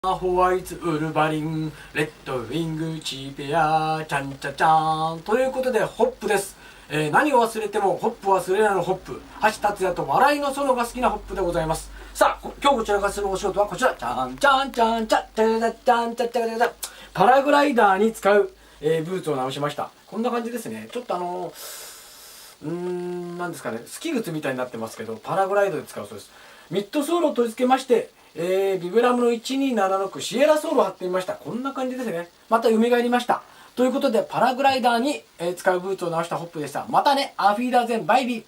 ホワイツウルヴァリンレッドウィングチーペアチャンチャチャーンということでホップです、何を忘れてもホップ忘れないのホップ橋達也と笑いのソロが好きなホップでございます。さあ今日こちらがするお仕事はこちらチャンチャンチャンチャチャチャチャンチャチャチャチャパラグライダーに使う、ブーツを直しました。こんな感じですね。ちょっとなんですかね、スキー靴みたいになってますけどパラグライドで使うそうです。ミッドソールを取り付けましてビブラムの1276シエラソールを貼ってみました。こんな感じですね。また蘇りました。ということでパラグライダーに使うブーツを直したホップでした。またね、アフィーダーゼンバイビー。